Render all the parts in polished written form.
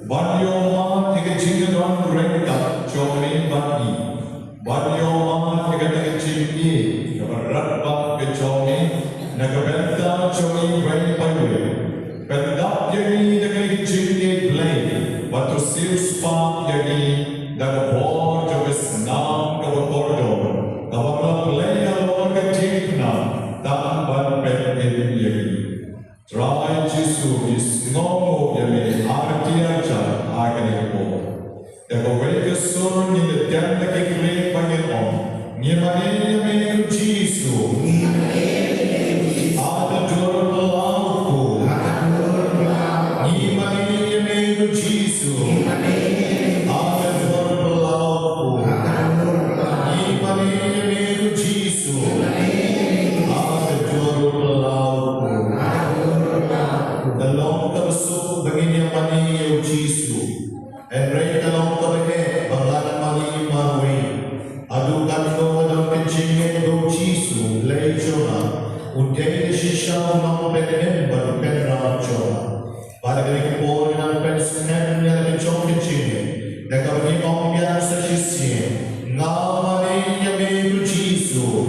Banyoman tiga jingduwai mereka jomni bani. Banyoman tiga jinggi keberat bak kejomni nakabenta jomni wei paywe. Pendap jadi dengan jinggi play. Batu sius pak jadi dengan bor juga senang kebekordo. Kawan play alor kejingna dan ban pen jadi. Try Jesus is no yami arti aja agak ko. Dapat mereka sur ni dan lagi klik Panginoon. Ngimane yami Jesus. Ada dua pelaku. Ngimane yami Jesus. Ada dua pelaku. Ngimane yami Jesus. Ada dua pelaku. Dalam tersuk begini mani eu Jisu, enrei dalam terhe balan mani marwe, adukan no dalam kencingnya do Jisu lejona, undai shisha nam penen baru penra jona, pada kali kepor dan pensunan yang kencing kencingnya, dan kami om biasa shisha, ngamane yame Jisu.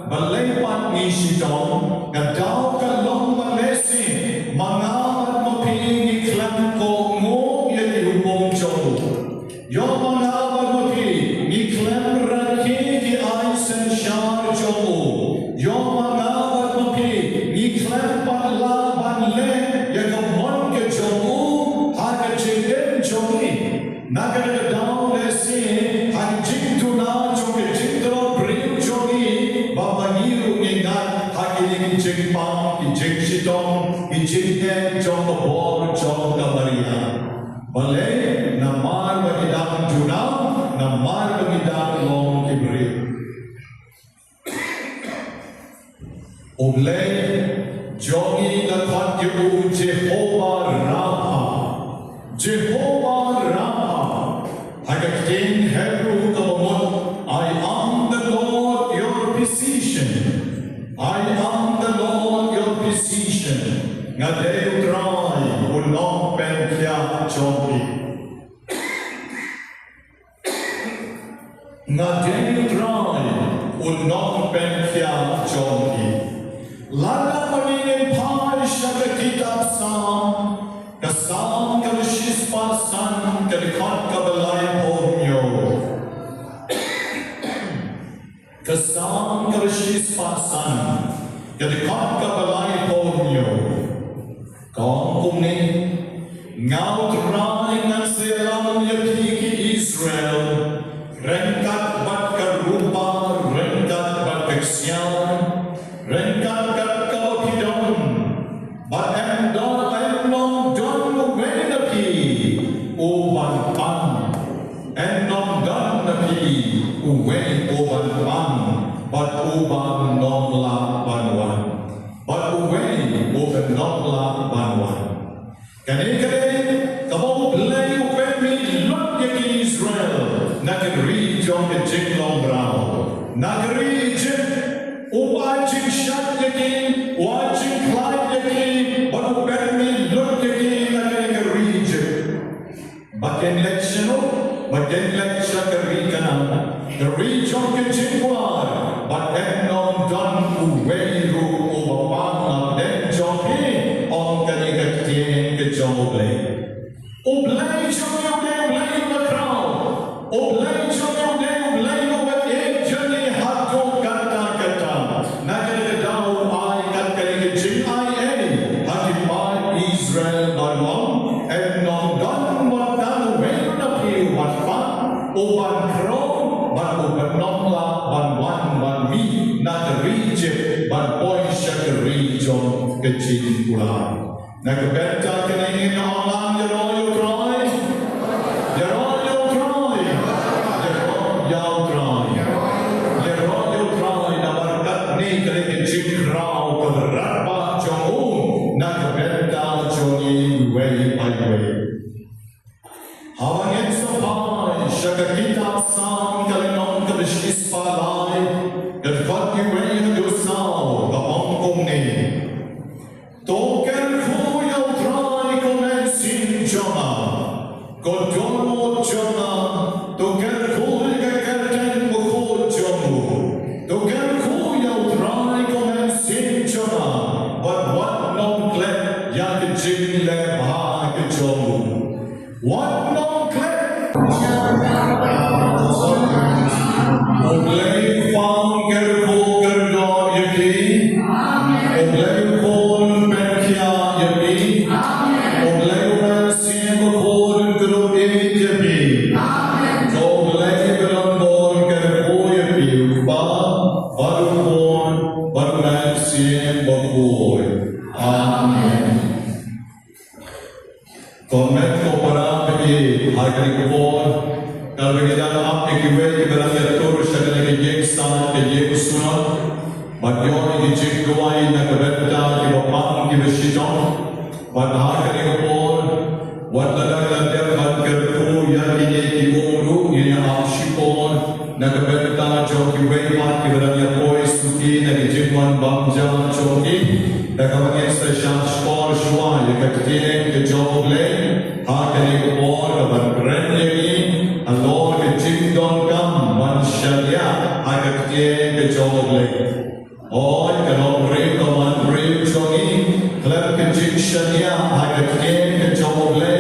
Balepat ni shitom, kadau kalong malesi, mangamat mo pinigiklan ko mo yati hubong chow. Yo mangamat mo pinigiklan raki ki aysen shar chow. Yo mangamat mo pinigiklan palaban le yagamon ke chow, haga chiden chow ni. Nagadadaw lesi, haga jingtuna chow ke jingtuna bring chow ni, babaniru ingat hakiling jingpang, shitom, jingden chow bor chow Maria. Balay namar bagidang junang, namar bagidang long kibri. Oblay, Jogi la Khatyu Jehovah Rapha. Jehovah Rapha. Hagakin Hebrew Kamamot, I am the Lord your physician. I am the Lord your physician. Ngadeu trai, unong ben kya Jogi. Ngadeu trai, unong ben kya Jogi. Lala Marine Pai Shakita Sam, Kasam Kalishpa San, Kalikot Kabalai Pomyo. Kasam Kalishpa San, Kalikot Kabalai Pomyo. Kong Kumni, Ngao Trai Nanselam Yakiki Israel, Renkat Bat Karupa, Renkat Bat Keksian, Renkat kat kau hidung, but am long done when the key, uban pan, and long done the key, uwen uban pan, but uban non la banwan, but uwen uban non la banwan. Kani kamu play uwen mi lot yaki Israel, nagri jong ke jinglong brau, nagri jing. Watching shot again, watching climb again, but who better me look again like a region. But in election the region can jingduwai, but then non done who way who overwhelm then jockey on the job. Oblay jockey the crowd. Oblay jockey over a journey hard to Israel Barwam, and non done what done when the peel one fun, one crow, one nomla, one me, not a region, but boy shut the region, the jingduwai. Nakabeta Canadian online, you're all you try. You're all you try. You're all you try. You're all you try. Nabarkat naked jingdraw to the Rabba Jong. Nakabeta Johnny way by way. Hawangin sa pai, Shagakita Sam, Kalinon Kalishis Palai, Kadvati way na Dusao, the Hong Ne. Token Fuyo Try Commencing Jona, Godono Jona, Token Fuyo Kerten Mukho Jomu, Token Fuyo Try Commencing Jona, but what no clip Yakajin Le Bhag Jomu. What no clip? Oblay Fang Gerko Gerdo Yaki, Oblay Fon Bekia Yaki, Oblay Ransim Fon Guru Yaki, Oblay Grandon Gerko Yaki, Barufon, Baruransim Bakoy. Amen. Comment para bagi hari kubur. Kalau kita apa kibai berada tur segala kejek sah kejek sunat, bagian kejek duai nak berada di bawah kita shitom, pada hari kubur, wadlah lantar kerku yang ini diurut ini shitom, nak berada jauh kibai mat kita berada suki nak Jingmane bangsa joki, nak bagi sesama skor shua yang ketiak kejauh lain, hari kubur berada ini. Allah ke jingdon kam man sharia agat ke jogle oi kalau mereka man jogi klub ke jing sharia agat ke jogle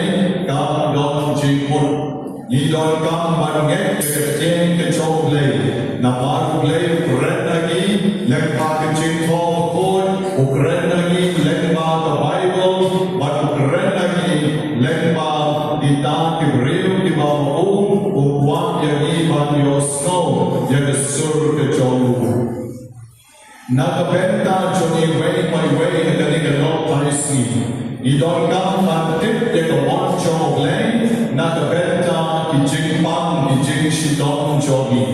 kam don jingmur ni don kam man ke jogle na par gle kren lagi leg pa ke jing ko kren lagi leg pa ke bible bat kren lagi leg pa kita ke real di bawah Uwak yang iban yosno yang sur ke jolu. Nakabenta joni way by way dari kelok paisi. Idon kam pantit yang kemon jogleng. Nakabenta kijing pang kijing shitom jogi.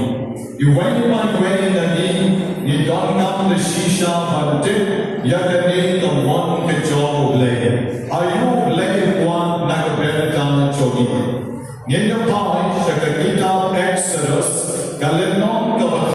Iway by way dari Ni don nam the shisha bante yakane the one ke job le. Ayu le one nagabenta chogi. Nyenyo pai shakakita Exodus galenon kabat.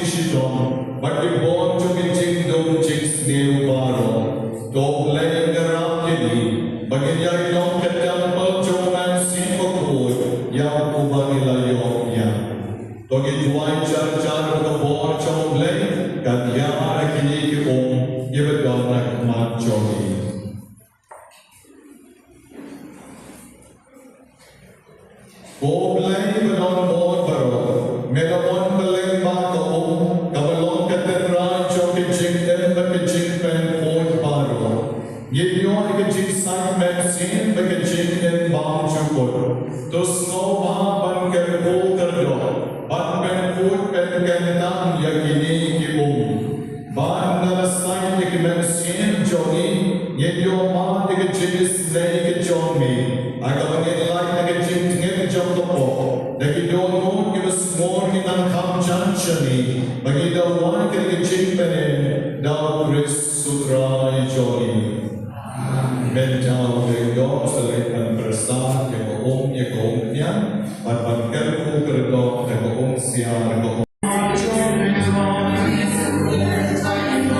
Shitom, but the born to be jingduwai jing new baro. Dog laying around Bagay long yang ubah ilayo yang. Togi jingduwai car ke bor chong lei kan yang kini ke yebedon nak macogi. Boblay bedon bor baro, megapon beleng ba ko kabalong katenra choki jingden ba ke jingpen port baro. Yedyo ke jing sai men sin ba ke jingden bang chukor. To snow ba ban ke ko kardo. Ban pen port pen kentam yakini ki ban na sai ke men sin jogi yedyo ma ke jingis nei ke jomi. Agak mengelak ke jing Dagi dono give us more in kam janchani bagi dawan ke jingmane daw Chris sutra joni mental de do selekan bersah ke ye nya ban kel kerdo ke siar ko Jingmane Sakrament, Jingmane Sakrament,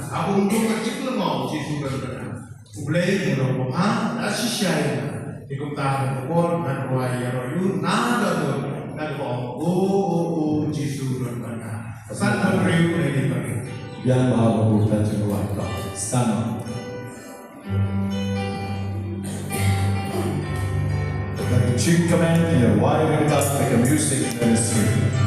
abung tu kecil lemau Yesus berkata, ulai mula paham asisai, ikutan pun berbuaya royu nada tu, nada oh Yesus berkata, satu riu lagi bagi. Yang Maha Membuka Jingduwai sama. The Jingmane in a wider classical music ministry.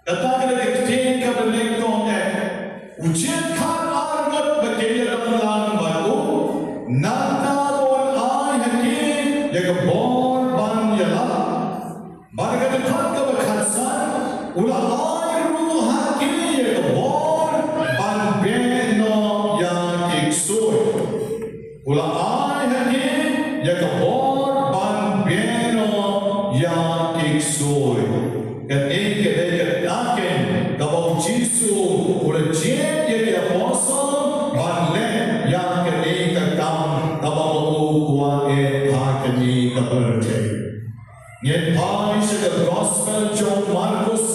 kata kita ketin ke beleng tong ujian kan argot berkaya dalam baru nanta on ai haki ya kebor ban yala barga dekat ke bekhasan ula ai ru haki ya kebor ban beno ya kiksoi ula ai haki ya kebor ban beno ya kiksoi ketika dikatakan kalau Yesus udah jen jadi apostol banle yang ketika kam kalau kuat hakni keberjaya nyepai segala gospel John Markus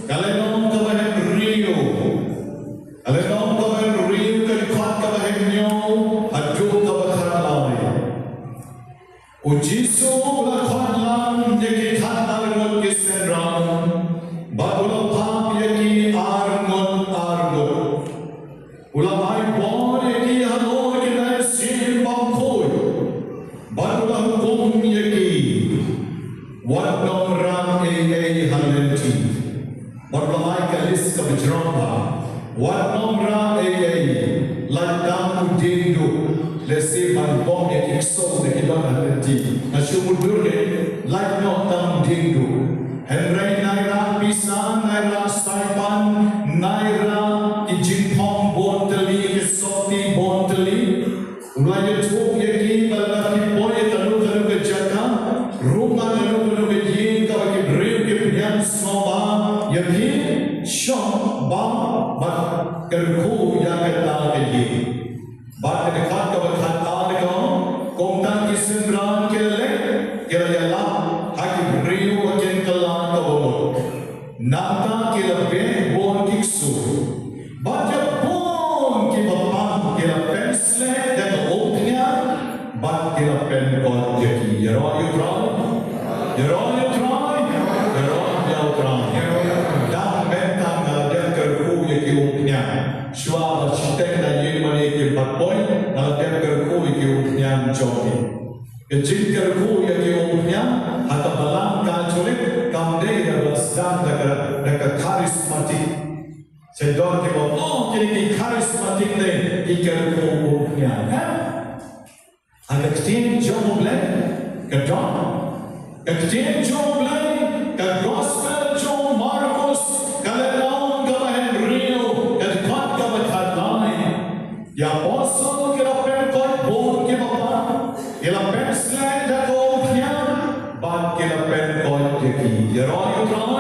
kalian kawan Rio kalian kawan Rio kedekat kawan Nyo haju kawan lain Yesus udah kawan jadi kawan kesenrang bagulang pam yaki argot ulang ay bon yaki halor kita sim bangkoy bagulang kum yaki wat nomram halenti bagulang ay kalis kabijramba wat nomra ladang jingdu lesi bangkong yaki so yaki don halenti nasyumudur like not tam jingdu Henry Naira Pisa Naira Saipan Naira Jingpong Bonteli Soti Bonteli Ulaya Tuk Yaki Balaki Boy Tanu Tanu Kejaka Rumah Tanu Tanu Kejin Kawaki Brew Kipyan Snoba Yaki Shom Bam Bat Kerku Yakata Keji Bat Dekat Kawakat Adeko Komtan Kisindran Kelek Kirayala Haki Brew Akin Kalan Nata kila ben bon kiksu baca bon kila pam kila pensle dan opnya bat kila pen kon jeki yero you try dan mentang dan kerku yeki opnya shwa chitek na yemane ke batboy na dan kerku yeki opnya joki kecil kerku yeki opnya hatta balang ka cholik kamde dan dekat karismatik sedang kita kini karismatik ni ikan kubuknya agak kecil jauh lain kedon kecil jauh lain ke gospel jauh Markus kalau kawan Rio dekat kawan lain ya bosol kita perkot bon kita apa kita perselain dakoknya bad kita perkot jadi ya roy try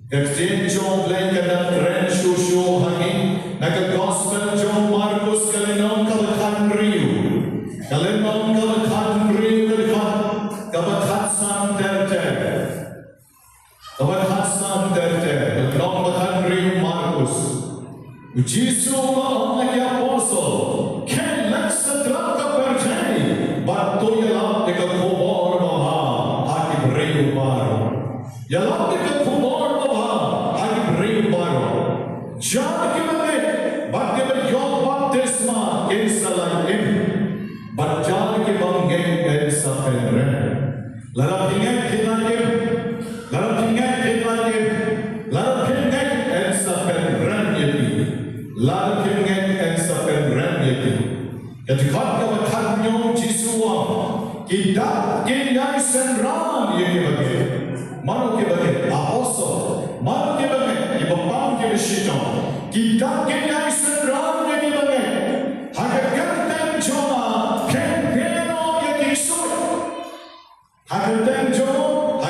Exchange John Blake and Trend Shushu Hanging, like a gospel John Marcus Kalinon Kavakan Rio. Kalinon Kavakan Rio Kavakat San Derte. Kavakat San Derte, Kavakan Rio Marcus. Jesus, like the apostle, can let the drug of Bertani, but to Yala, the Kobor Maha, Haki Rio Bar. Yala, the Kobor. Jangan kita bagaimana John Baptisma insalaim, baca kita bangun insafenren. Lalu tinggal kita insafenren jadi, lalu tinggal insafenren jadi. Ketika kita bertanya Yesuswa, kita kini senran jadi bagi, mana kita bagi apostol, mana kita bagi ibang kita shitom. Kita kini senran jadi bagi, hakikat joma kembeno jadi suri, hakikat joma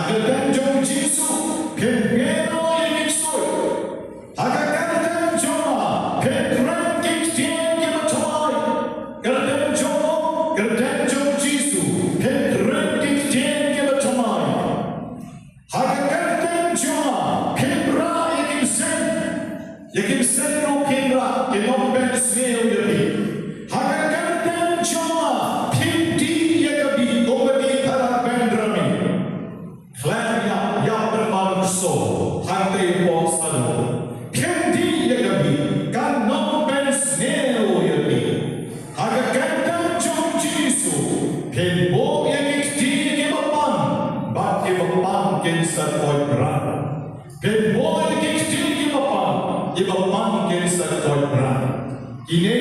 Yesus kembeno jadi suri, hakikat joma kembren kita bertuai, kerana joma Yesus kembren kita bertuai, hakikat joma kembra yakin sen no kembra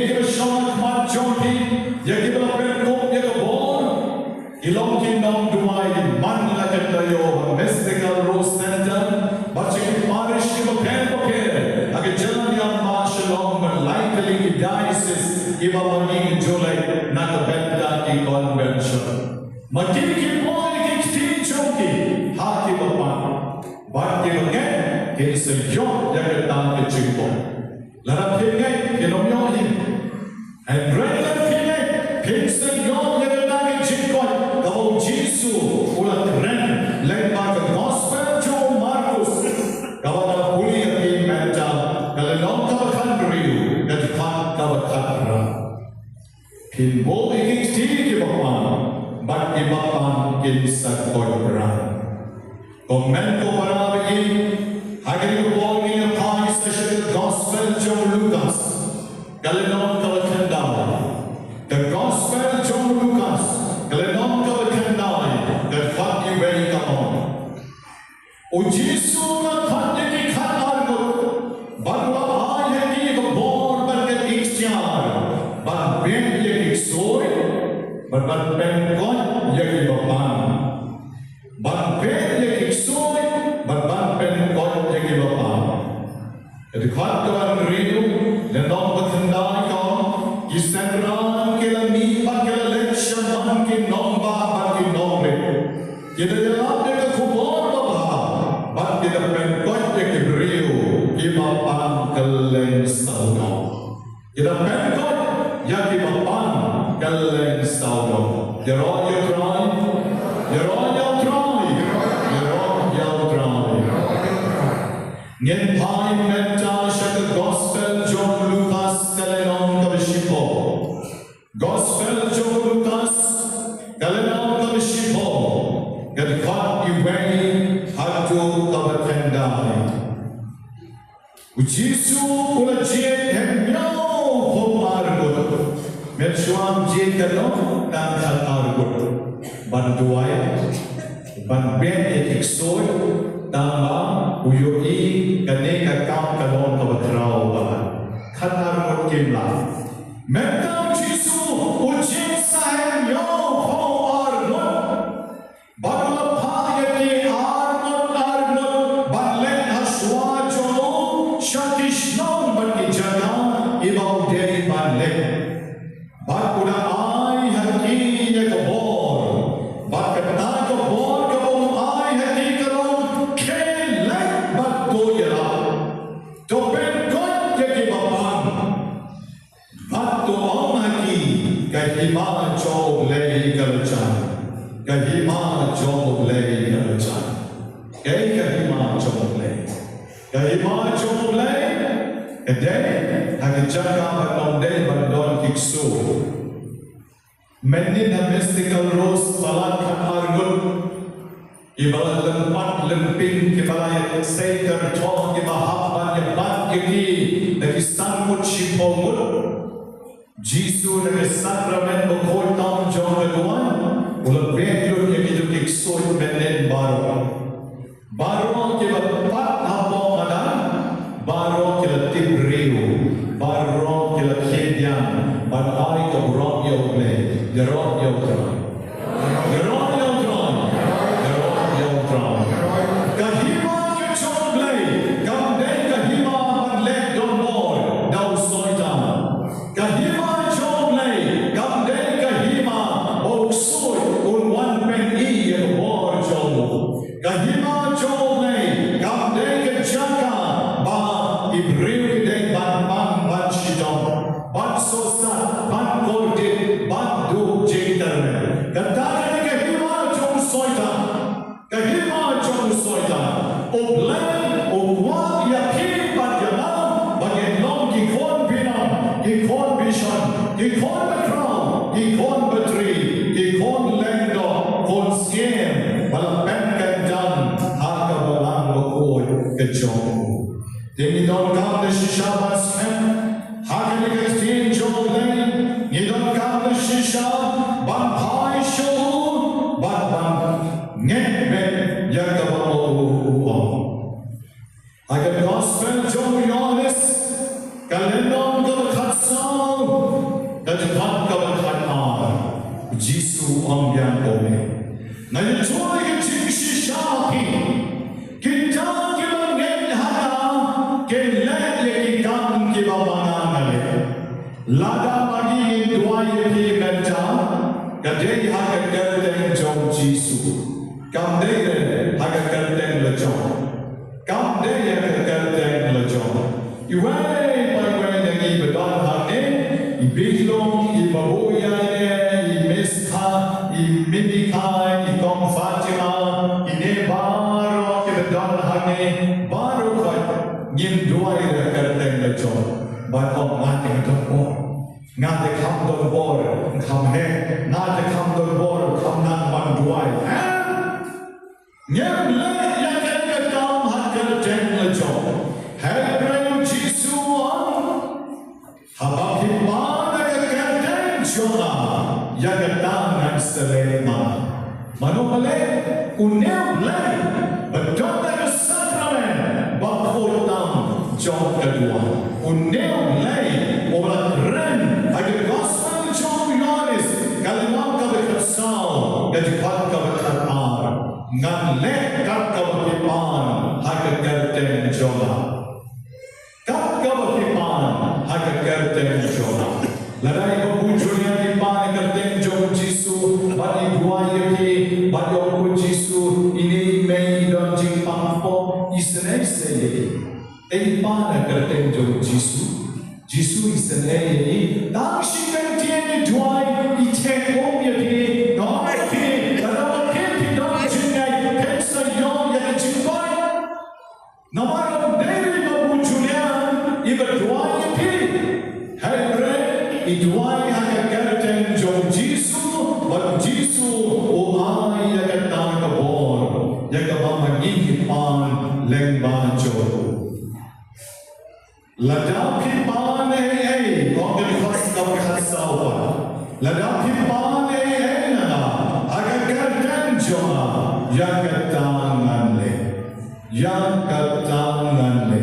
ke shong mat jongki ya ke pen kop ya ke bor ilong ki Nongmensong man la ke tayo mystical rose center bache ki parish ke pen age jalan yang ma shalom likely ki diocese kiba mani July na ke benta ki convention makin ki boy ki tin jongki ha ki bapan bat ki bagen ke se yo ya ke tang ke chiko lara phenge ke nom yo hi and regular phenge pheng se yo ya ke tang ke chiko ka o jisu ula kren led by the gospel jo Marcus ka wa puli ke menta ka le long ka khan riu ka khan ka khan phin bo ki ti ki bapan bat ibapan kin sa kodran komen ko para in hagin ko bol in a special gospel jo Lucas kalenon ka khandai the gospel jo Lucas kalenon ka khandai the fat you very come on o jisu na fat ki khanar ko barwa aye ki ko bor ban ke ikhtiar ban ben ye ki soy ban pen kon ye ki bapan ban ben ye ki soy ban pen kon ye ki bapan et khat kan riu le nom bathandai ko ki senran ke la mi ba ke la lekshan ban ki nom ba ban ki nom re ye de la de ka khubor ba ban ki da pen kon ye ki riu ki bapan kaleng sauno ye da pen kon ya ki bapan kaleng sauno you're all you try you're all you try you're all you try ngen pai menta shaka gospel jo Lucas kalenon ka shipo gospel jo Lucas kalenon ka shipo get caught you way hatu ka batendai ujisu ula je hemyo homar go Mensuam jikalo tan khatar gut banduai ban ben eksoy tama uyoi kane ka kam kalon ka batrao ba khatar gut kimla mentam jisu ujin sahem yo homar gut barla phayati arnot banlen haswa jo shakishnon bati jaga ibau dei banlen Bat kuda ai hati ye kabor, bat kata kabor kabor ai hati kabor, kelak bat doyara, to ben kot ye kibapan, bat to om hati kahima job lei kalchan, kahima job lei kalchan, kahima job lei, and then hagjaga banonde bandon kiksu. Many mystical rose balat khatargut ibalat lempat lemping kibalai seiter chong kibahaban yabat kiki dari sangkut shipomut jisu dari sakrament bokol taun jong keduan ulah beklun yang itu kiksoy menen baru kibapat habong adan baru kilatib riu baru kilakhedian banai kebrong yogle Gerot yang terang, gerot yang terang, gerot yang terang. Kahima kecoblay, kamdeng kahima panlek don boy, daw soitan. Kahima coblay, kamdeng kahima oksoy unwan pen i yang bor jomu. Kahima coblay, kamdeng kejaka ba ibril deng ban shitom, ban sosa, ban kordet, ban Katakan kahima jom soitan, oblan, obwat yakin badyanam, bagenlom kikon binam, kikon bishan, kikon betram, kikon betri, kikon lendo, kon siem, balpen kandan, haka balang makoy kejong. Demi don kam de shishabas hem, haka ni kestin jom lay, ni don kam de shishab, ban pai show, ban nget men yakabao. I got gospel jom yonis, kalendon gam khatsao, na yutoi ke chikshishapi kita ke bangen hada ke le kitam ke babanale lada magi duai ke benta kadei hak kerteng jom jisu kam dei hak kerteng le jom kam dei hak kerteng le jom iwai pai wai dengi bedon hane ibilong ibaboya imiskha imidika ikom fatima inebaro ke bedon hane baru kai ngim duai kerteng le jom ban om ngate ngtok ngate kham don bor kham he ngate kham don bor kham nan ban duai nyam le ya ke kam hat kar ten le jom hai prem jisu habab hi pan ke kar ten jona ya ke tangan selema manole unem le betul ke sakramen bakotam jom kedua unem le orang keren ada gospel jom yoris kalimam ka bersau jadi pat ka berar ngan le kat ka bepan hak kerten jona kat ka bepan hak kerten jona ladai ko punjunya di pan kerten jom jisu bani duai ki bani ko jisu ini mei don jing pampo isne se ei pan kerten jom jisu Jisu isnei dang shikan tiene duai ite omya pi no pi kada pi dang jinai pensa yo ya jingduwai namara deri babu julian iba duai pi hai i duai haka kerten jom Jisu bat Jisu o ai ya kata ka bor ya ka mamagi pan leng ba jo ladap ki pan ei kong ke khas ka khas sawa ladap ki pan ei na aga kerten joma ya katangan le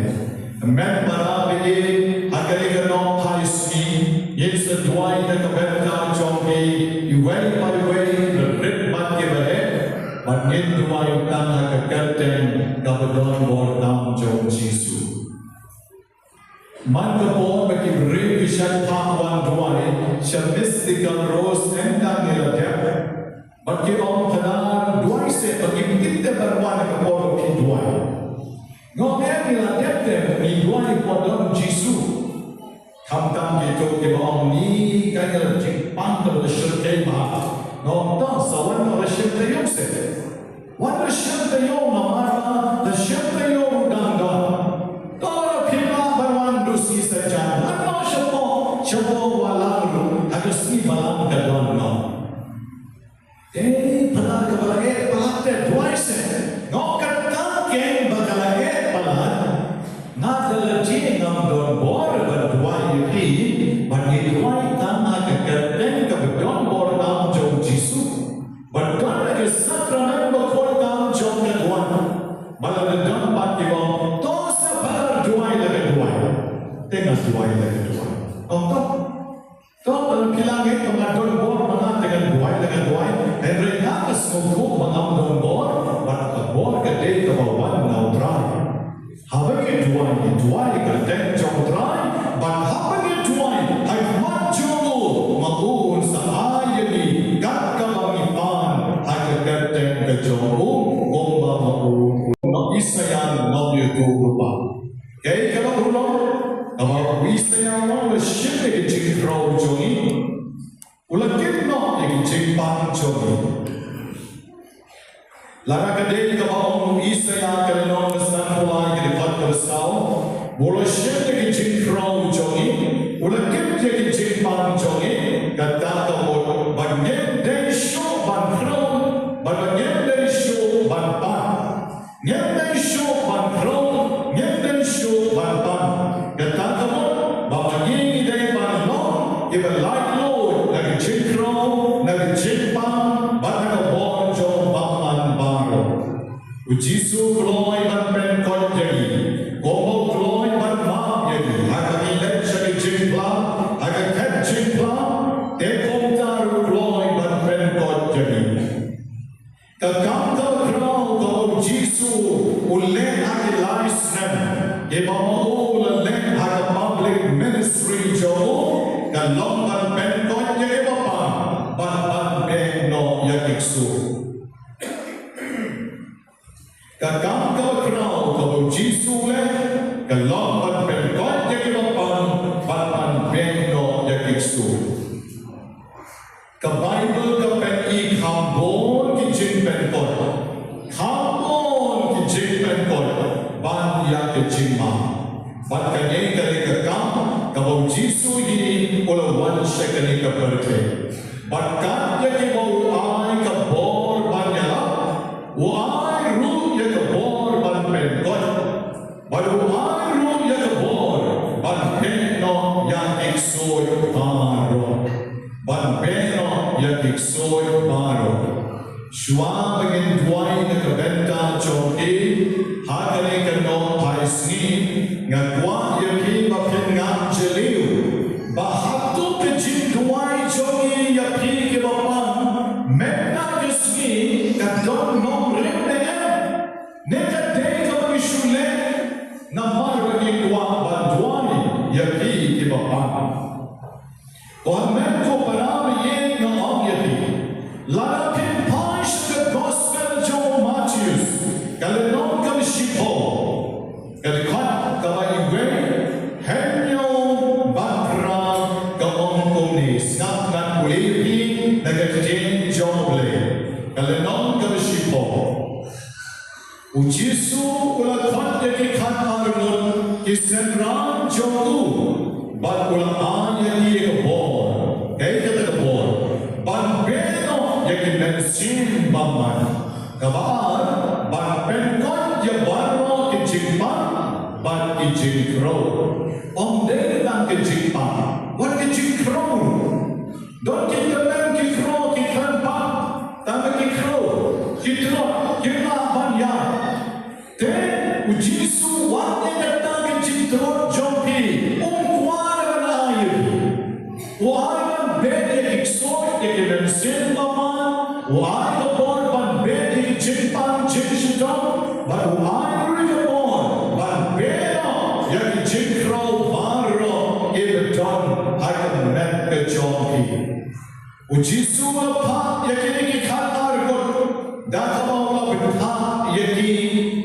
men parabe agari gano paisi yes duai na kabeta jomi iwai pai wai the red bat ke bare bat ngin duai tang ka kerten ka bodon bor dam jom Jisu man ka po baki ri shan pa wan duai mystical rose enda nila dia baki om khadar duai se baki kitte barwan ka po ki duai ngom nila dia ni duai po don Jisu tham tam ki to ke om ni ka nila jing pan ka shirte ma ngom ta sawan ka shirte yom se wan shirte yom ma the shirte yom danga si saja, mana siapa walau harus ni balang kedon no. Balang kebalang balang terduai se. No kata ke balang balang. Nada lagi ngam don bor berduai ini. Bagi duai tanah kekerten kebedon bor dalam jom Jisu. Berdon ke sakramen berkor dalam jom kedua. Balang don bagi bom. Dosa bar duai lagi duai. Tengah duai lagi duai. Toh dalam kilangit pengadon bor mana dengan duai. Henry nak semua pengadon bor, pada bor kedai kebawan nautrai. Habis duai kerten jomtrai, ban habis duai hai maju maupun sahaya ni kat kebangipan hai kerten kejomu bomba maupun isayan mau YouTube lupa. Kaya kalau ulang Ama wisaya mo ship ke jing crow jongi ulakin no ke jing pan jongi lara ka de ka ba wisaya ka no san pula ke pat ka sao bolo ship ke jing crow jongi ulakin ke jing pan jongi ka ta ka mo bangen de show ban crow bangen de show ban pan nyen de show ban crow nyen de show ban pan kata kamu bapak ini dari Bandung, kita light load, lagi cikro, lagi cikpang, batang bon jom bapan baru. Jisu gloi ban pen kot jadi, gomo gloi ban maaf jadi. Agak ilek jadi cikpang, agak ket cikpang, tekom taru gloi ban pen kot jadi. kalong ban pen ko ya papa ban be no ya iksu kakam ka krau ka jisu le kalong ban pen ko ya papa ban be no ya iksu ka bible ka pen I khambon ki jing pen ko khambon ki jing pen ko ban ya ke jingma ban ka ne ka le ka kam Kabau Jisu ini ola wan sekali ka perte. Bakat ya ki bau ai ka bor banya. Ai ru ya ka bor ban pen god. Baru ai ru ya ka bor ban pen no ya ki soy paro. Ban pen no ya ki soy paro. Shua bagin duai na ka benta choki. Hakane ka no paisni ngakwa ya ki bapin ngam jeliu bahatu ke jingduwai jogi ya pi ke bapan mena kisni ka don nom remne ne ka de ka bishule na mar bagi kwa bandwani ya pi ke bapan ko men ko param ye no om ya pi lara pin paish the gospel jo Matthews kalenon ka shitom Kalikat kawai iwe henyo bakra kaong kuni snap na kulipi nagajin joble kalenon kabishipo ujisu ula khat yaki khat arun kisenran jogu bat ula an yaki ekabor kaya kata ekabor ban beno yaki mensin baman kabar ban penkot ya baro kijingpan ban kijing crow. Om deh dan kijing pan. What kijing crow? Don't kita men kikro kikran pan. Tapi kikro, kikro, kita ban ya. Then ujisu waktu kita kijing crow jompi. Kuar ban air. Kuar ban bed eksoy ekmen sen baman. Kuar ban ban bed kijing pan kijing shitom. Baru air rekabon ban bed yang jingkrau baro ibadon hakan met ke jompi ujisu apa yakini khatar ko dakabawla bitha yaki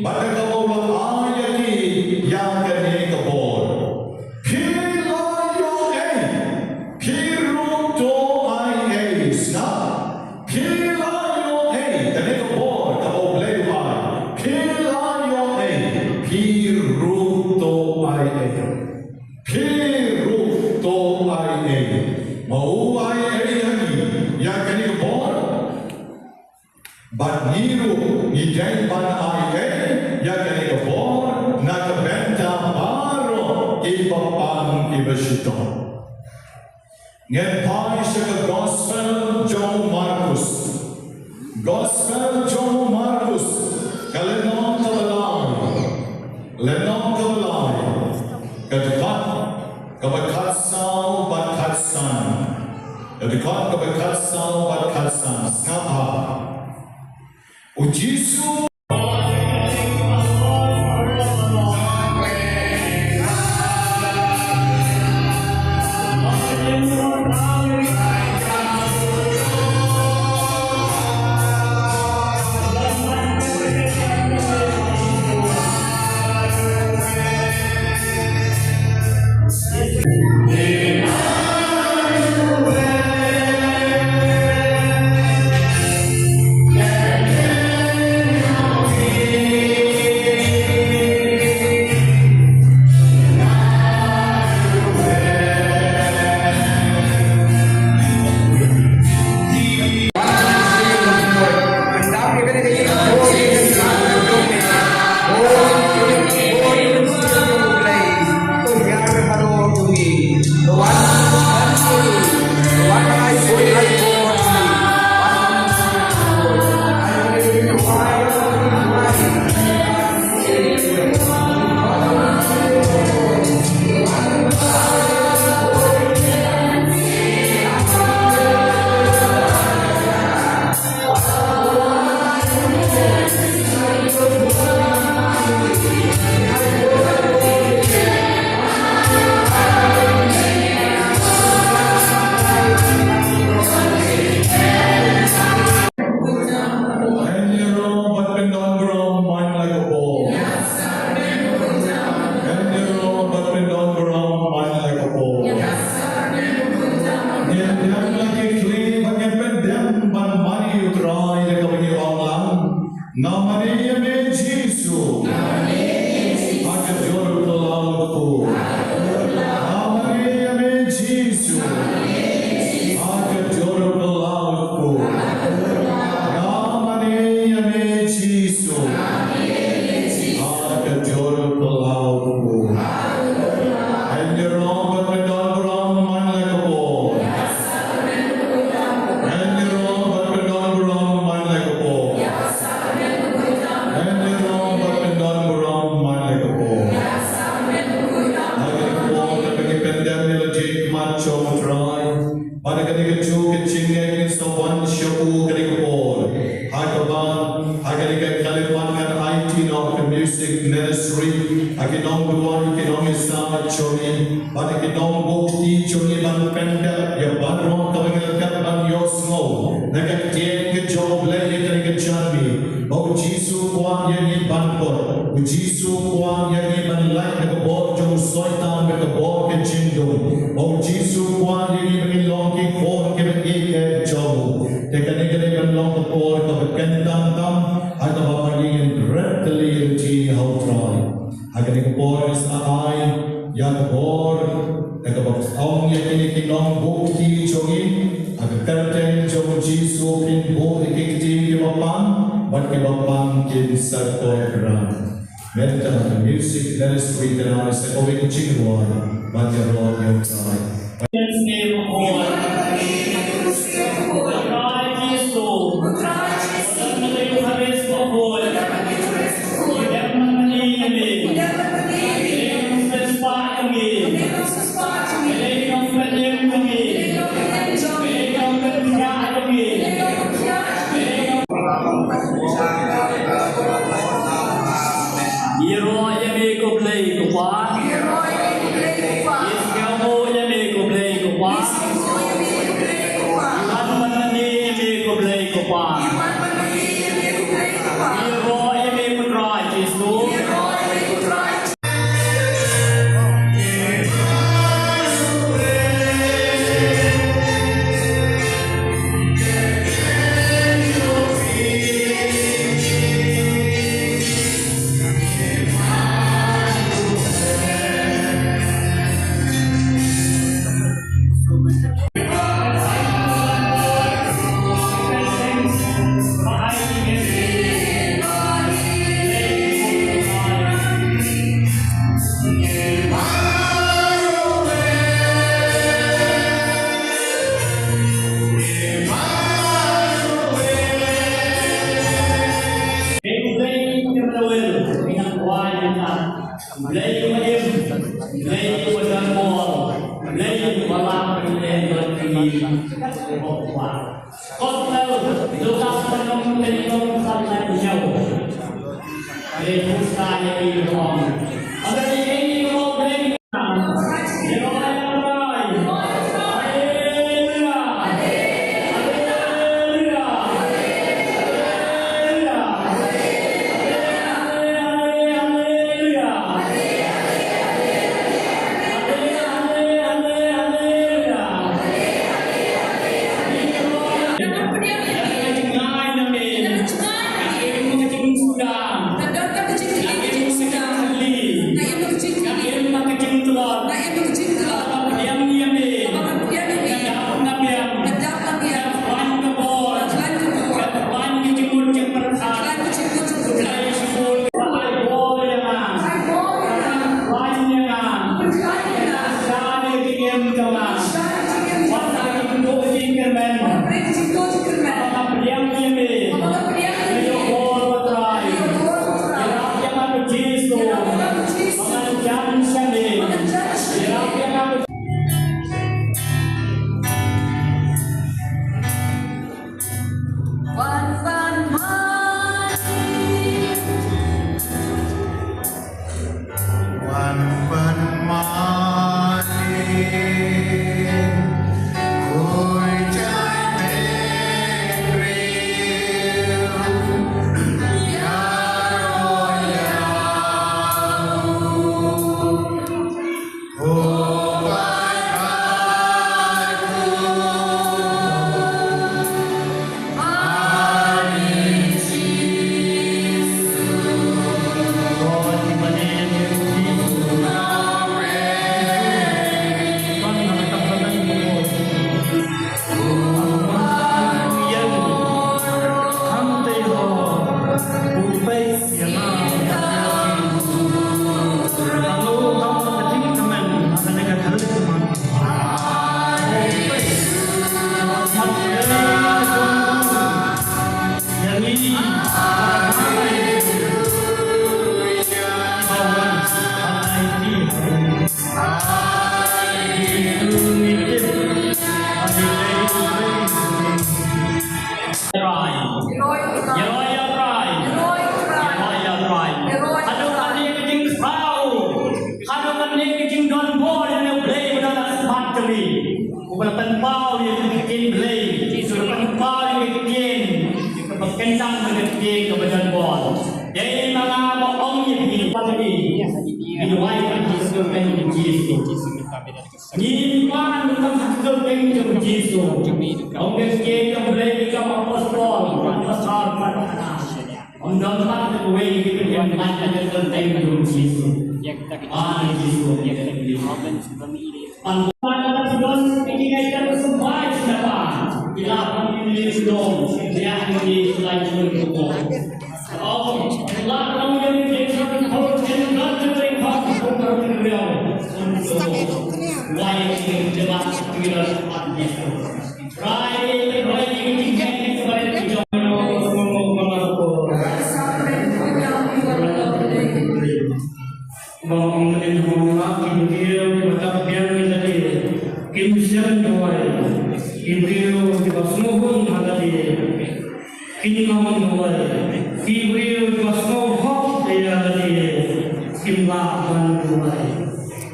badakabawla ayaki yang kene kabor philayo phiru to ai sna philayo kene kabor kabawle wa philayo phiru Piru to ai mau ai hani ya kani bor ban niru ni jai ban ai ya kani bor na ka benta baro ibapang ibashito ngen pai sa gospel John Marcus kalenon kabalai Kadikat kabakatsau bakatsan. Kadikat kabakatsau bakatsan. Ngapa? Ujisu Chong Trai, Padagadiga Chu, Kaching, against the one Shaku, Kadikapor, Hakaban, Hagadiga Kalipan, and IT of the music ministry, Akinong Duan, Kinong Islam, Choni, Padakinong Bukti, Choni, Banpenda, Yabanron, Kavan, Yosmo, Nagatia, Job, Lady, Chami, O Jisu, Kwan, Yani, Banpor, Jisu, Kwan, Yani, Banlai, the board, Joe Soitan, with the board, and Jingduwai, O Jisu, Kwan, Yani, Longi, Ford, given A. Joe, take a negative long the board of a Kentam, I have a marine directly in T. How try. I can take a board is I, Yak board, like a box, only a kinky long book, Chongi, I can curtain Joe Jisu, Kin Bo, the Kiki, Kibapan, but Kibapan, Kin Sarko, Grand. Mental music, let us read the noise, the Owen Jingduwai, but the Lord your time. Bertempau yang bikin beli, bertempau yang bikin, berkendang bikin kebenaran bol. Jadi mga boong yang dipalagi, dinuai Yesus dengan Yesus. Jingmane Sakrament dengan Yesus. Ông bikin kembali ke apostol, pasal pada undang-undang terwei yang mana ada tentang Yesus. Yesus yang Tuhan mengingatkan semua siapa bila memilih shitom dia menjadi selain itu. Oh, Allah kamu yang menjadi harus jangan terlalu hati berkerumun untuk wajib jelas kira hati. Rai ini tinggal sebagai jingduwai, Ibreu di basmuhun hadade, Nongmensong, Ibreu di basmuhun hadade, kiba jingduwai.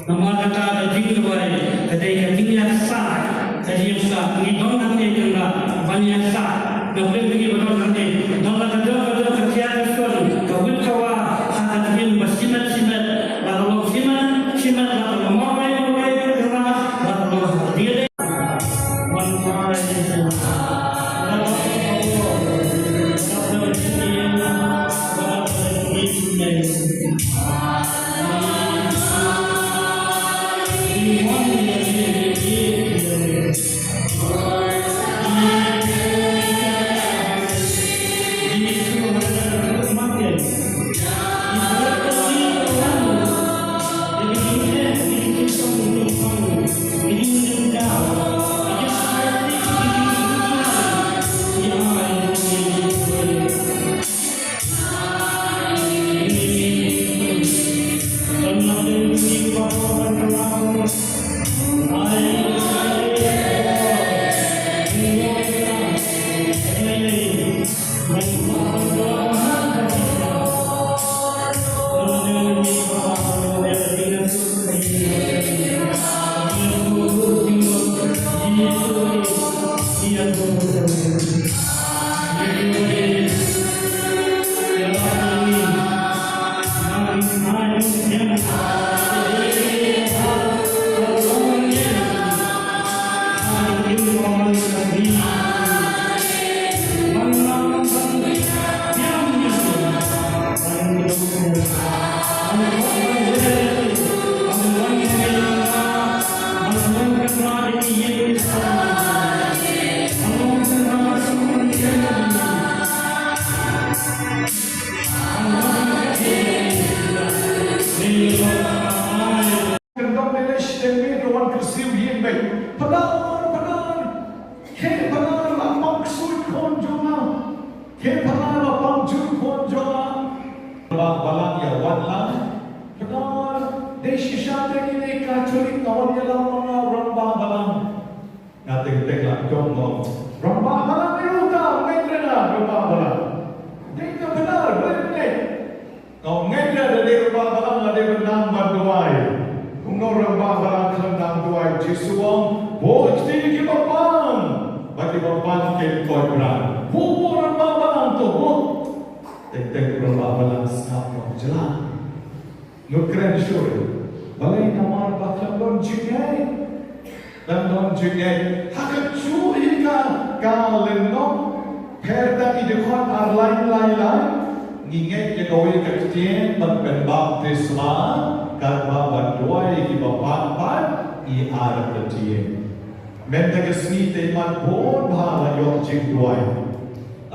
Nama kata jingduwai, kadai katinya sah, kadai sah, ini dong nanti juga banyak sah, nampil lagi betul nanti. Nama kata kerjaan sekolah, kawin kawa, sangat bin bersimat, lalu simat, lalu memawai.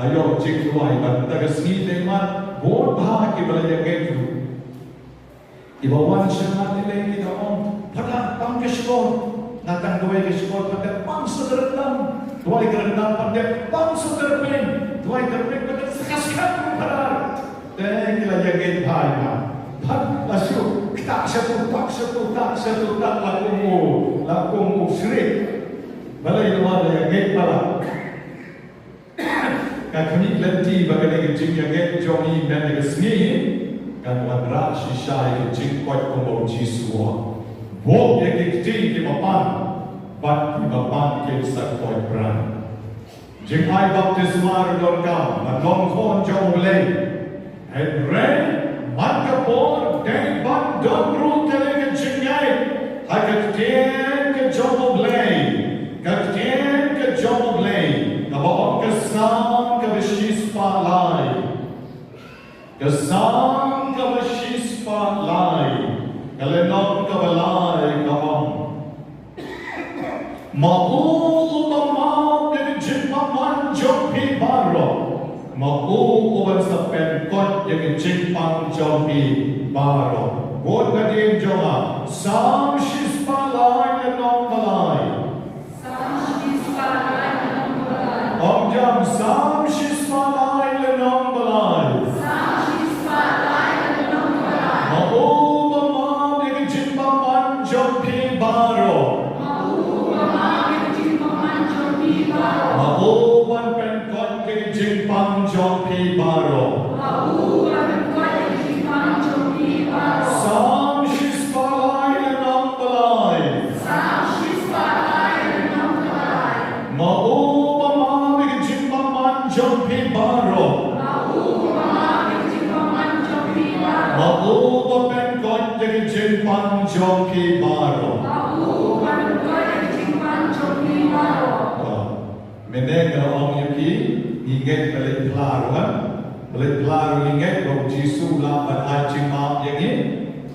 Ayok jingduwai, tagasni teman, bon bah ki belajar gitu. Ibawan sangat nilai kita pada pang keskol, natang dua keskol pada pang sederhana, dua kerendam pada pang sederhana, dua kerendam pada sekaskan pada. Dan kita jaga bahaya. Pan masuk, tak satu, tak lakumu syirik. Balai luar yang pada. Kami lenti bagi jing yang jomi dan seni kan wadra shisha yang jing kuat kumbau jisua. Bok yang jing di papan bat ibabang sa koi brand. Jing ai baptismar dorkam na long kon jong lei. And rain mankapor deng bat don ru tele ke jingai. Hakat tien ke jong lei. Kat tien ke jong lei. Na baon kesam ke beshis pa lai. Kesam ke beshis pa lai. Kalenon ke balai kabam. Mau yang Jingmane Jompi Baro, mau sepen kot yang Jingmane Jompi Baro. Buat kadim jonga, sam shispalai lenong balai. Sam shispalai lenong balai. Om jam sam shispalai lenong balai. Sam shispalai lenong balai. Mau mama yang Jingmane Jompi Baro. Mauban penkot ke Jingmane Jompi Baro. Mauban penkot ke Jingmane Jompi Baro. Sam shispalai lenong balai. Sam shispalai lenong balai. Mauban ke Jingmane Jompi Baro. Mauban ke Jingmane Jompi Baro. Mauban penkot ke Jingmane Jompi Baro. Mauban penkot ke Jingmane Jompi Baro. Menega om yuki inget balik pelaru inget om Jisu la ban ai jing ma yangi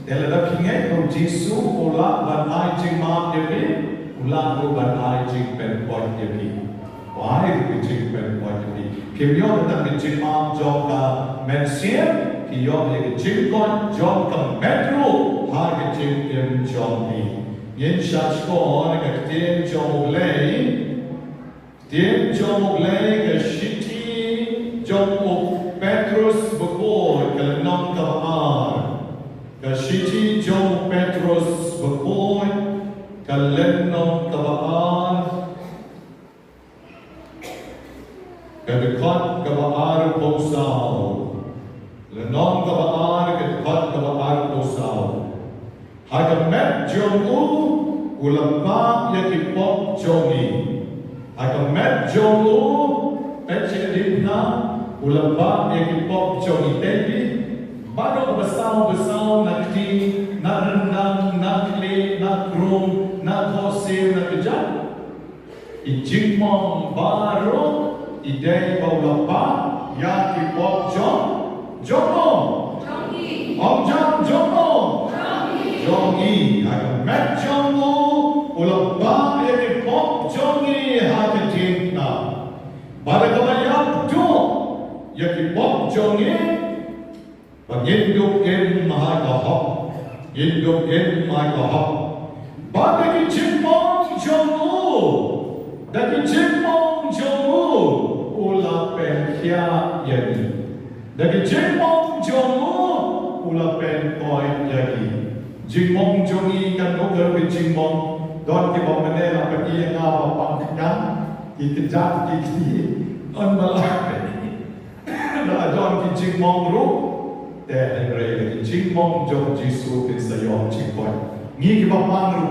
telada inget om Jisu ola ban ai jing ma yangi ula ko ban ai jing pen point yangi why ke jing pen point yangi kimyo ta ke jing ma job ka mensian ki yo ke jing kon job ka metro ha ke jing pen job ni yen shach ko ne ke jing job lei Tiap jom lei ke shiti jom Petrus bekor ke lenong kamar. Ke shiti jom Petrus bekor ke lenong kamar. Ke dekat kamar posau. Lenong kamar ke dekat kamar posau. Haga met jom ulapa yakipok jomi. Agar met jomu, pecah dipna, ulamba yang pop jomi tepi, baru besar nakti, nak rendang, nak le, nak rum, nak hosel, nak kejap. Jingmane baru, idei ulamba yang pop jomo, om jomo, jomi, agar met jomu, ulamba yang pop jomi. Pada kebanyakan tu, yang dipok jongin, banginduk mahal kahap, induk mahal kahap. Pada Jingmane jongu, dari Jingmane jongu, ulah penkia jadi. Dari Jingmane jongu, ulah penkoi jadi. Jingmane jongi kan dokter ke Jingmane, don ke bawah pergi yang apa pangkang. Ikejap kiki on balak na don ki Jingmane ru te henry Jingmane jom Jisu tin sayom Jingmane ngi ki bapang ru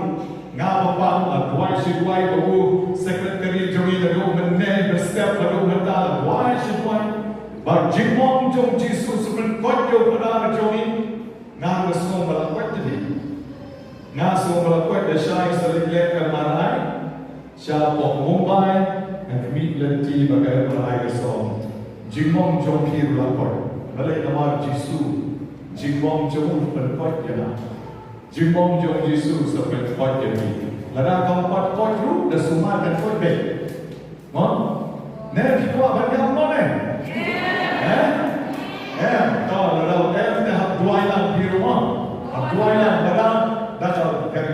nga bapang adwai shidwai ko secretary jomi da ru menne the step da ru mata adwai shidwai ba Jingmane jom Jisu sepen kot yo pada jomi nga so balak wat tadi nga so balak wat da shai saliglek ka marai siya po Mumbai na kami lenti bagai perai kesom. Jingmane Jompi lapor. Balik nama Jisu. Jingmane Jompi penkot jana. Jingmane Jompi Jisu sepenkot jana. Lada keempat kot ru dah sumat dan kot baik. Mon? Ner kita banyak mana? Kalau lada dah dua lang di rumah. Dua lang pada dah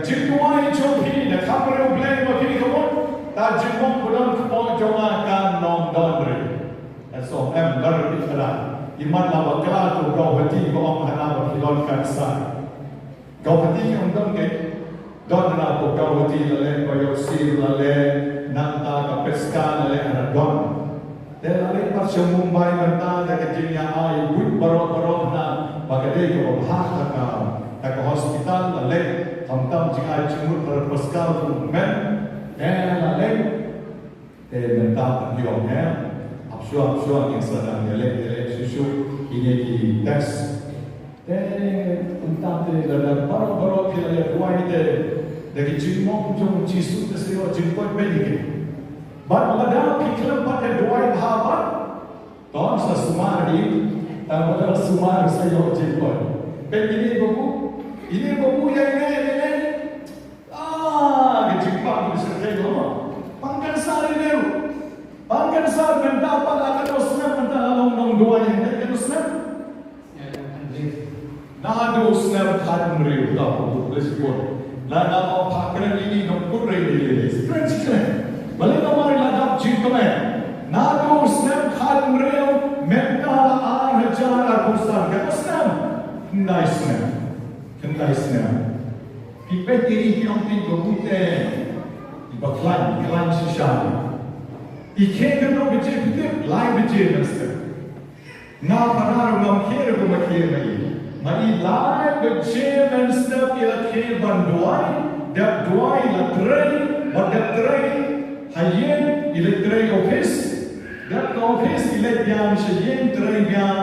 jingduwai Jompi dah kamera blend makini kamu. Ta Jingmane bulan kepong jonga kan nong dondre. So baru dikira. Iman lama kelak tu kau hati kau amhana berkilon kansa. Kau hati yang dongke. Don na kau hati lale koyok sir lale nanta ka peska lale aradon. Dan lale pas Mumbai nanta da kejingnya ai but barok na bagade ko bahak ka hospital lale hamtam jingai jimur per peska men là lên để mình tạo thành hiệu nhé học suốt những sự làm để lên susu ini di test mình tạo thì là baru khi là quay để cái chữ mong trong chỉ số để sử dụng chữ quay bên này bắt là đã khi làm bắt để quay hà bắt đó là sumari là sumari sử dụng chữ quay bên ini buku yang ini cái chữ quay mình sẽ thấy đó pangkat sari dulu pangkat sari mình đã bắt là cái snap mình đã nongdua yang cái snap nah do snap khadm riu ta boleh sebut la nama pakran ini nombor ini French balik nomor ladap Jingmane nah do snap khadm riu menta hajar akusan ke snap nice snap pipet ini hilang pintu putih iklan shisha ikan no biji putih lai biji nasta na panar ngam khere ko makhir mai lai biji nasta ila khe banduai dap duai la trei or dap trei hayen ila trei office dap office ila bian shayen trei bian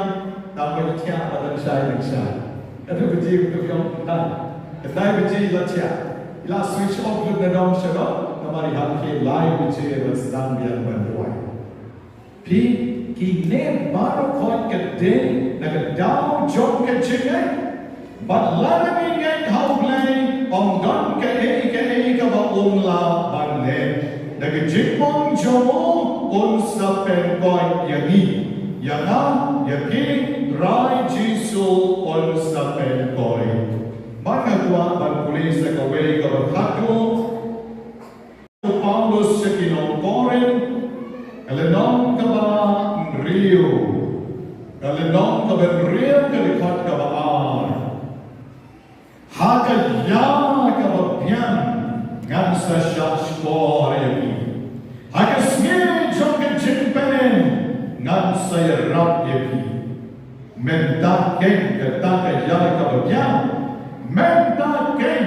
ta ko tia adan sai itu biji ko yang dan kedai biji la tia ila switch off the dom shaga हमारी हाथ के लाइव बच्चे रस्तान बियान बन रहा है फिर कि ने बारो खोज के दे नगर दाव जोक के चिके बदलाने में ये खाओ गले ऑंगन के एक अब ओनला बनने नगर जिम्मों जोमो उन सपेन कोई यही यना यही राय जीसु उन सपेन कोई बांगा तुआ बन पुलिस के वे का बखाटो Paulus sekinom koren, kalenom kaba rio, kalenom kaba rio kalikat kaba ar, haka ya kaba pian, ngam sa shach koremi, haka smir joke jingpenen, ngam sa yarap yepi, menta ken kata ya kaba pian, menta ken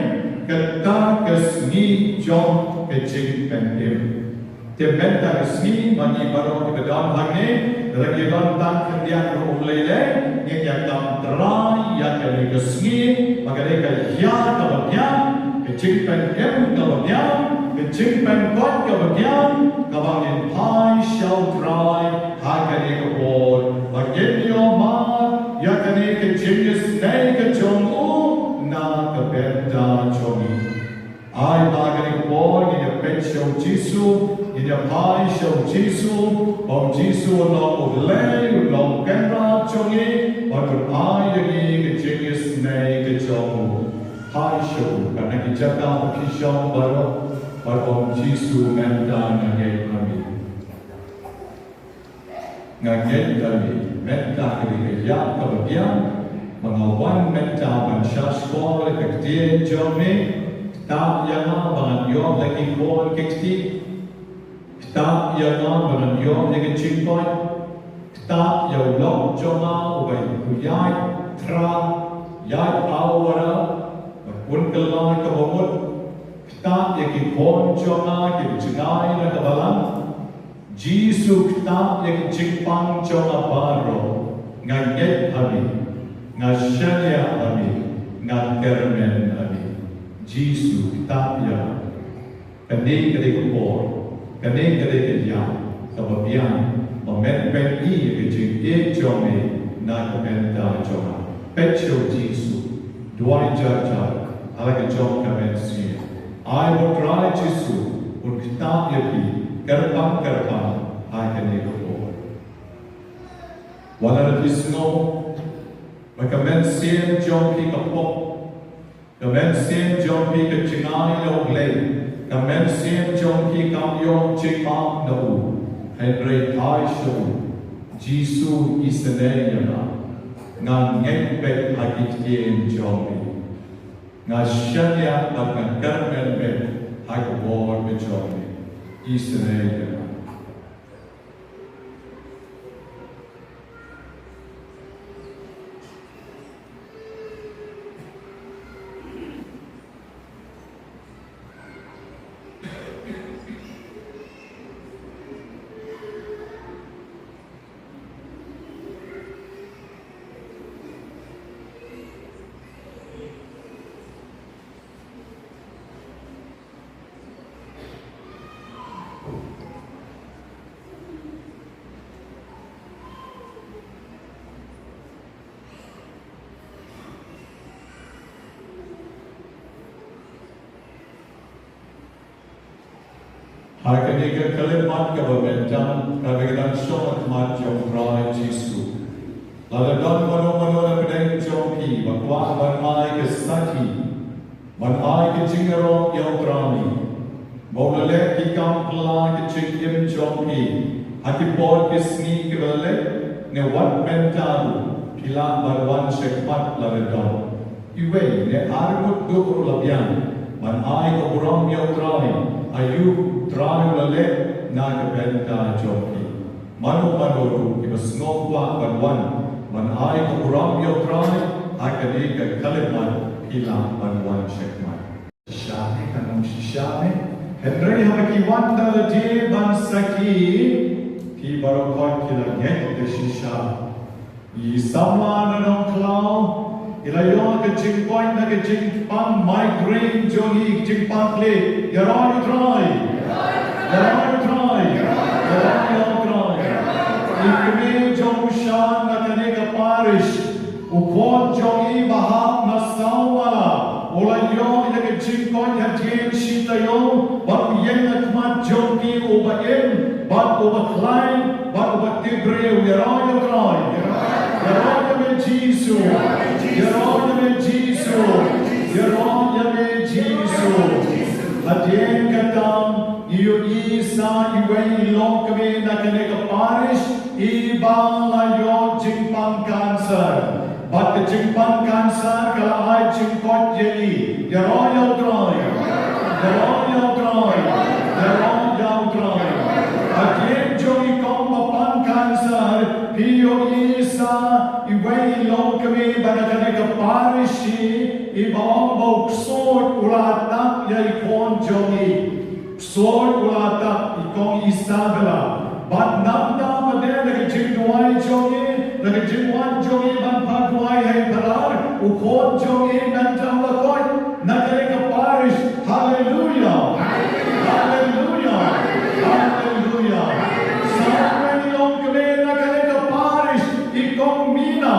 kata kesni jong kecing pendem. Tementa resmi mani baru kita dalam hangne, lagi lantan kerjaan rumlele, yang dalam terai, yang kali resmi, maka mereka ya kabarnya, kecing pendem kabarnya, kecing pendot kabarnya, kabarnya pai shall dry, hakane kabor, bagian yomar, yang kali kecing snake kejong na kabenda jomi. Ai bagani kabor ni pet show Jisu, ni pai show Jisu, om Jisu no ulay, no kenra chongi, or ai yagi kecing snake kejong pai show, karena kita kisah baru, or om Jisu menta ngagai kami, menta kami ya kabarnya, mengawan menta manusia sekolah kektian jomi. Kitab yang bangan yom lagi kon kekti, kitab yang bangan yom lagi cingkoi, kitab yang lok joma ubai kuyai tra, yai awara, pun kelai kebomut, kitab yang kon joma yang cengai na kebalan, Jisu kitab yang cingpang joma baro, ngaget kami, ngasyanya kami, ngatermen kami. Jisu kitab ya, kene kene kubor, kene kene kerja, kebabian, mempen i kecing jome na kementa joma, pecho Jisu, dua jajar, ala kejom kemensi. I will try Jisu, un kitab ya pi, kerpang, hai kene kubor. Walau disno, kemensi jom ki kapok. Kemensian jompi ke cengai lo glei, kemensian jompi kamyong cekam nau, Henry Tai Show, Jisu isenayana, ngan ngepet hakit yen jompi, ngan syanya akan kermen bet hakbor be jompi, isenayana. Hakaniga kalimat kababentam kabilang syok mat jom rai Jisu. Laladon mano na pedeng jompi bakwa banai ke saki banai ke jingero yang trami. Maulale ki kampla ke jingim jompi hakipol ke sni ke bale ne wat mentalu pila barwan sekmat laladon. Iwe ne armut do labian banai ke buram yang trami. Ayu terayu lele na kebenta joki. Manu manoru iba snokwa banwan man ai ko uram yo trai akadi ka kaliman hilang banwan shekman. Shame kanong shame. Henry hamaki wanda la je ban saki ki barokot kila get de shisha. I sama na nong klau ilayon ke jingpoint na ke jingpang migraine jogi jingpang kle yaron try ikme jomushan na kanega parish ukon jogi baham na sawala olayon ya ke jingpoint ya jen shitayo bak yen na kmat jogi obaen bak obaklein bak obatigre yaron try Jesus, Yaron Jesus, Yaron Jesus. Adien katam iyo isa iwe ilong kami na kaneka parish ibang layo jingpang cancer. But the jingpang cancer kala ay jingkot yeli. Yaron yaw troy. Adien jo ikong mapang cancer piyo isa iwe ilong kami banakaneka parishi ibang baukson ulatak ya ikon jogi son ulatak ikong Isabela but namda made naka jingduwai jogi naka jingwan jogi ban pagduwai hay parar ukon jogi nantang lakoy nakaneka parish hallelujah hallelujah hallelujah sampai ilong kami nakaneka parish ikong mina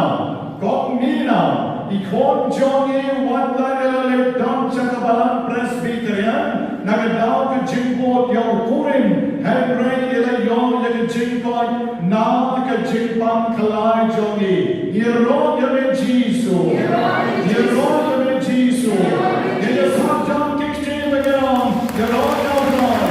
ikon jogi wanda nilalik dam chakabalan presbyterian nagadaw ka jingpot yaw kurin henry ilayon yaw jingpot na ka jingpang kalay jogi yeron yaw Jisu nila sabjang kiksin bagayon yeron yaw droy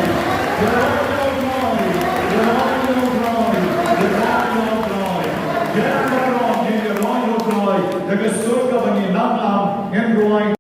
Daga surga bani namlam ngendruai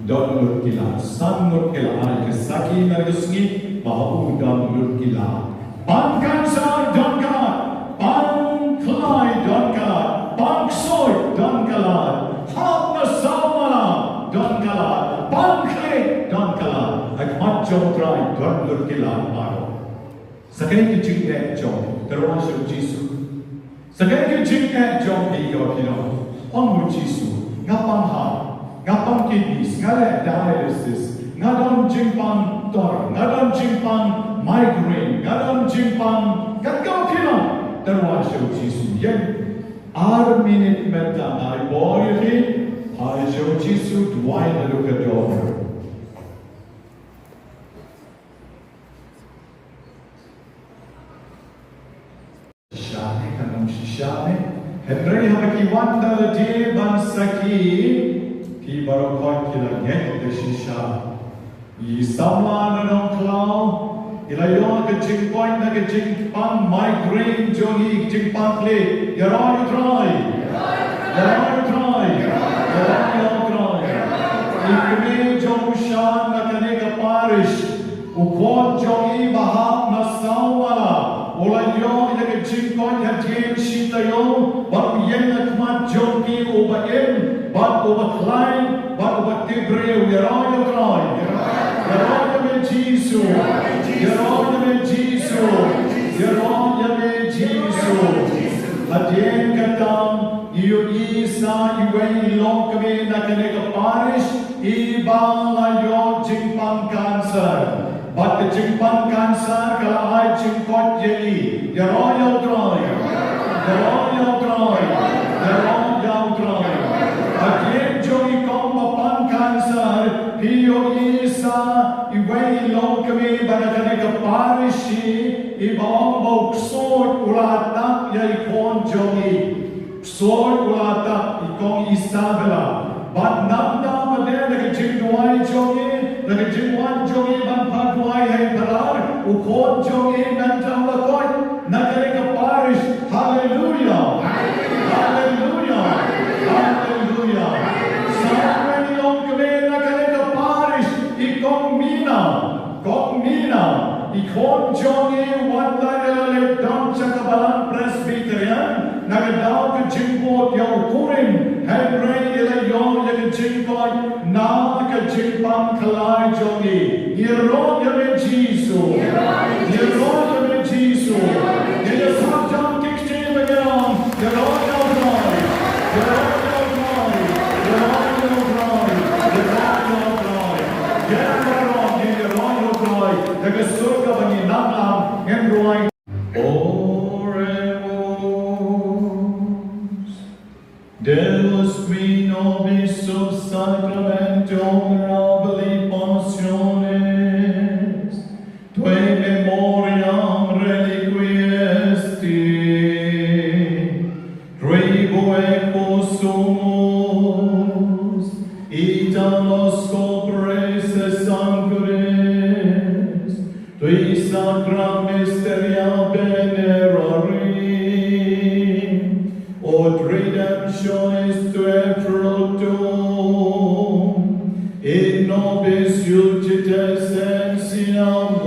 Don lurkila, san lurkila, ay kesaki nargasngi, mahaudam lurkila. Bang Kansar Don Kalat, Bang Klai Don Kalat, Bang Soy Don Kalat, Hap Nasamala Don Kalat, Bang Kle Don Kalat, at Mat Jotrai Don Lurkila Maro. Sakay ki Jingmane Jong, Terwa Shio Jisu. Sakay ki Jingmane Jong Higa Pino, Ongu Jisu, Ngapang Ha, Ngapang Kidneys, Ngale Dialysis, Ngadon Jingpang Tor, Ngadon Jingpang Migraine, Ngadon Jingpang Gatgaw Pino, Terwa Shio Jisu. Yen, 6 minute meta, ay boy hi, ay Shio Jisu, Dway na Lukador. Shane, kanong shane. Henry habaki wanda la de bansaki. Ki barokot kila get de shisha. I sama na nong klaw. Ilayon ka jingpoint na ka jingpang migraine jogi jingpang kle. Yaron you try. Yaron you try. Yaron you try. Ikme jong shan na kanega parish. Ukot jogi bahap na sawala. Olayo yang jingkon hatian shitayo, bak yen akmat jogi oba en, bak oba klein, bak oba tibre, yaroyo troy, yaroyo me Jisu, yaroyo me Jisu, yaroyo me Jisu. Hatian katam, iyo isa iwe ilong kami na kanega parish, iba layo jingpang cancer. But the Jingpang Cancer, Kalahai Jingkot Yei, Yaroyo Droy, Yaroyo Droy, Yaroyo Droy. Again, Joey Komba Pan Cancer, Pio Isa, Iway Lokami, Banakaneka Parishi, Ibombo, Sword Ulatak, Yaikon Joey, Sword Ulatak, Ikon Isabella. But Nanda, there, like a jingduwai Joey, like a jingwan Joey, Padwai and Parar, Ukon Jogi, Nantamlakoi, Nakareka Parish, Hallelujah, Hallelujah, Hallelujah. Samweni Longkame, Nakareka Parish, Ikon Mina, Ikon Jogi, Wanda, Dam Chakabalan Presbyterian, Nagadao Jimbot Yaukurin, Henry Ilayon, Jimbot, Naka Jimbam Kalai Jogi. Yaroyo me Jisu. Yaroyo me Jisu. Yaya Sajam Kikshim again. Yaroyo Droy. Yaroyo Droy. Yaroyo Droy. Yaroyo Droy. Yaroyo Droy. Nagasurga bani namlam Hendroy. Oremus Deus qui nobis sub sacramentum mirabili passiones Tue memoriam reliquiesti Tribuque sumus Itam los copres et sanguines Tui sacra mysteria venerarim Od redemptionis tue fructum in nobis iudites ensiamus,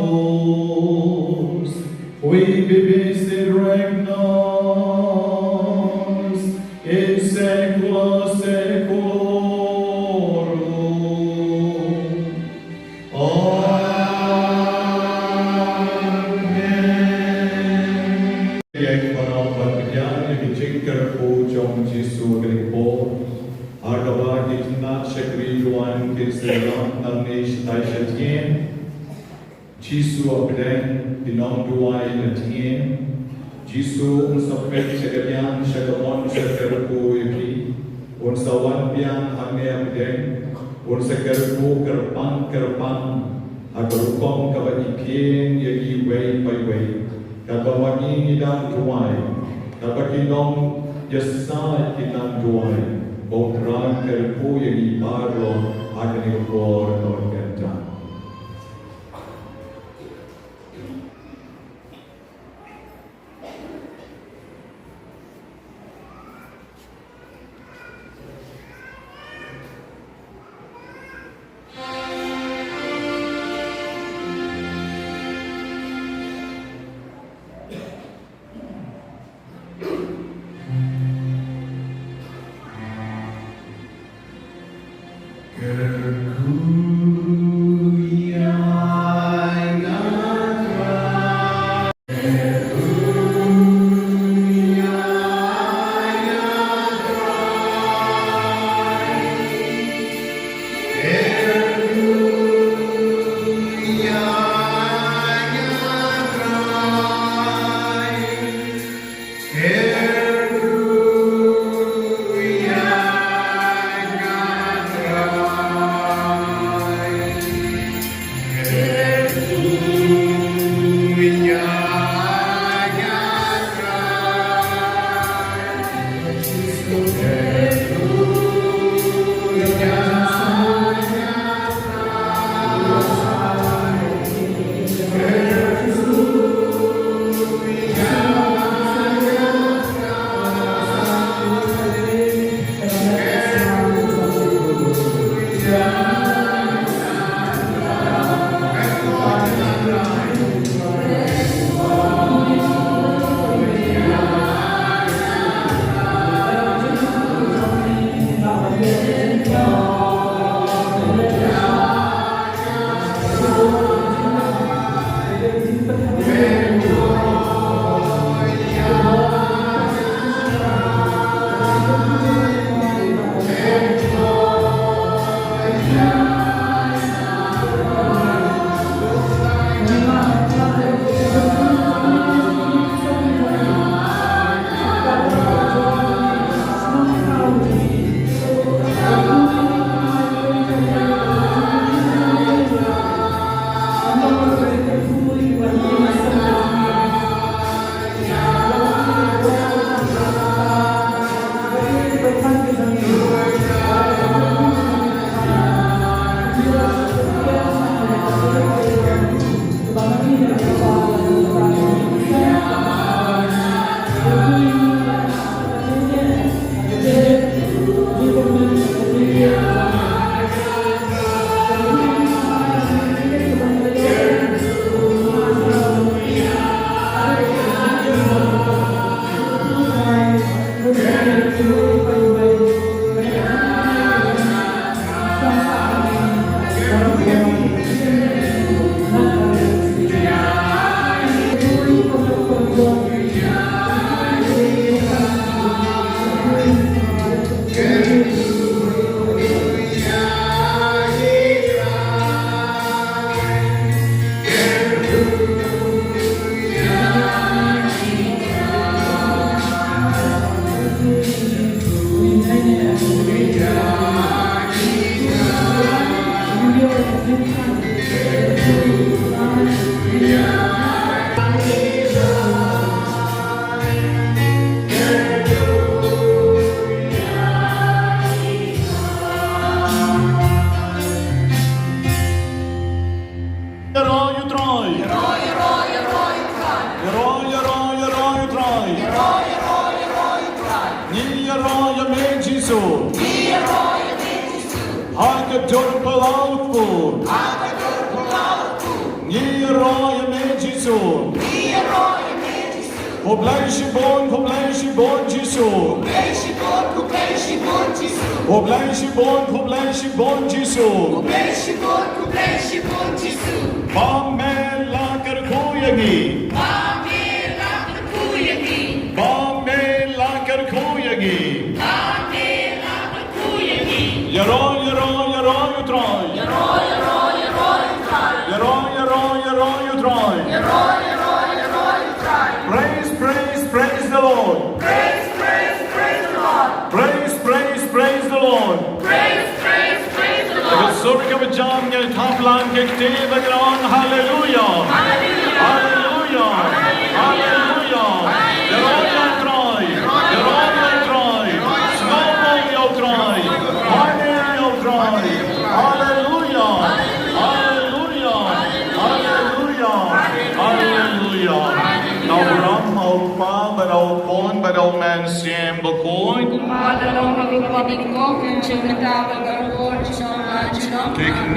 qui bibis in regnos, in saecula saeculorum. Amen. Yang panawat bigyan, yang jingkar po jong Jisu agripo, Agaba Gitna Shakri Luan Kiselam Nalnish Taishatien, Jisu Abden, Nongduwai Natien, Jisu Unsapet Shakarian Shakamon Shakarpo Yaki, Unsawan Pian Hane Abden, Unsakarpo Karpang, Agarukom Kabaikien Yaki Way by Way, Kabawagi Nidam Duwai, Kabakinong Yasa Kinam Duwai. Botran kerpu yang ibaro akan ikor organta.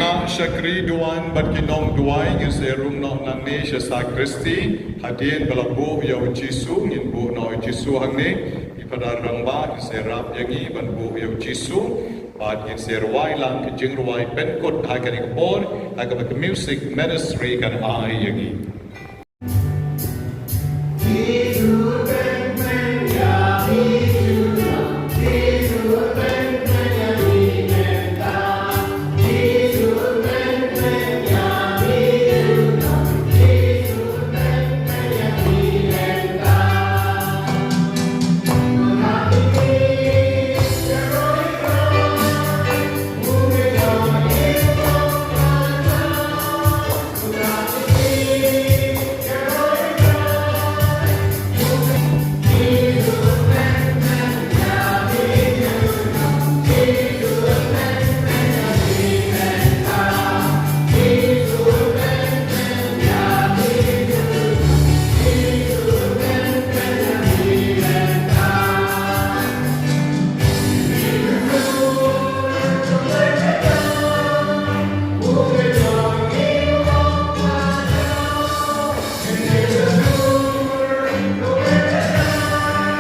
Nongmensong sakriduan bat ki Nongduwai ngi serum Nongmensong Sakrament hadien balabu yau Jisu ngin bu no Jisu hang ni ipadar rangba serap yangi ban bu yang Jisu bad in serwai lang jingduwai penkot hai kan ikpor hai kan music ministry kan ai yangi Jesus